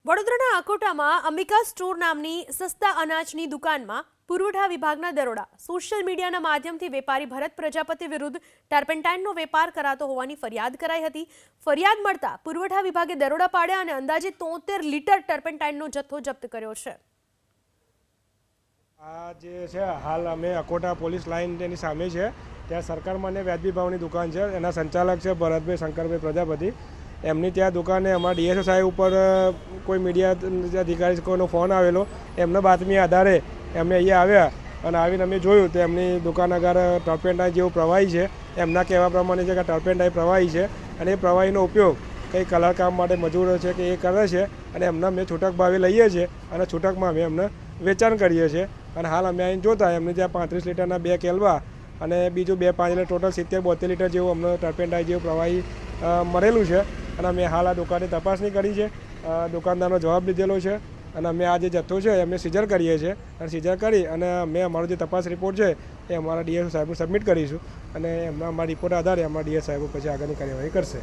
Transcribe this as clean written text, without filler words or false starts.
વડોદરાના અકોટામાં અંબિકા સ્ટોર નામની સસ્તા અનાજની દુકાનમાં પુરવઠા વિભાગના દરોડા. સોશિયલ મીડિયાના માધ્યમથી વેપારી ભરત પ્રજાપતિ વિરુદ્ધ ટર્પેન્ટાઇનનો વેપાર કરાતો હોવાની ફરિયાદ કરાઈ હતી. ફરિયાદ મળતા પુરવઠા વિભાગે દરોડા પાડ્યા અને અંદાજે 73 લીટર ટર્પેન્ટાઇનનો જથ્થો જપ્ત કર્યો છે. આ જે છે હાલ અમે અકોટા પોલીસ લાઇન તેની સામે છે, ત્યાં સરકાર માન્ય વ્યાજબી ભાવની દુકાન છે. એના સંચાલક છે ભરતભાઈ શંકરભાઈ પ્રજાપતિ. એમની ત્યાં દુકાને અમારા ડીએસઓ સાહેબ ઉપર કોઈ મીડિયા અધિકારી કોઈનો ફોન આવેલો. એમના બાતમી આધારે એમને અહીંયા આવ્યા અને આવીને અમે જોયું તો એમની દુકાન આગળ ટર્પેન્ટાઇન જેવું પ્રવાહી છે. એમના કહેવા પ્રમાણે છે કે ટર્પેન્ટાઇન પ્રવાહી છે અને એ પ્રવાહીનો ઉપયોગ કંઈ કલર કામ માટે મજૂરો છે કે એ કરે છે અને એમને અમે છૂટક ભાવે લઈએ છીએ અને છૂટકમાં અમે એમને વેચાણ કરીએ છીએ. અને હાલ અમે અહીં જોતા એમને ત્યાં 35 લીટરના 2 કેલવા અને બીજું 2-5 એટલે ટોટલ 70-72 લીટર જેવું અમને ટર્પેન્ટાઇન જેવું પ્રવાહી મળેલું છે. અને અમે હાલ આ દુકાનની તપાસણી કરી છે, દુકાનદારનો જવાબ લીધેલો છે અને અમે આ જે જથ્થો છે એમને સીઝર કરીએ છીએ અને સીઝર કરી અને અમે અમારો જે તપાસ રિપોર્ટ છે એ અમારા ડીએસઓ સાહેબને સબમિટ કરીશું અને એમના અમારા રિપોર્ટ આધારે અમારા ડીએસ સાહેબો પછી આગળની કાર્યવાહી કરશે.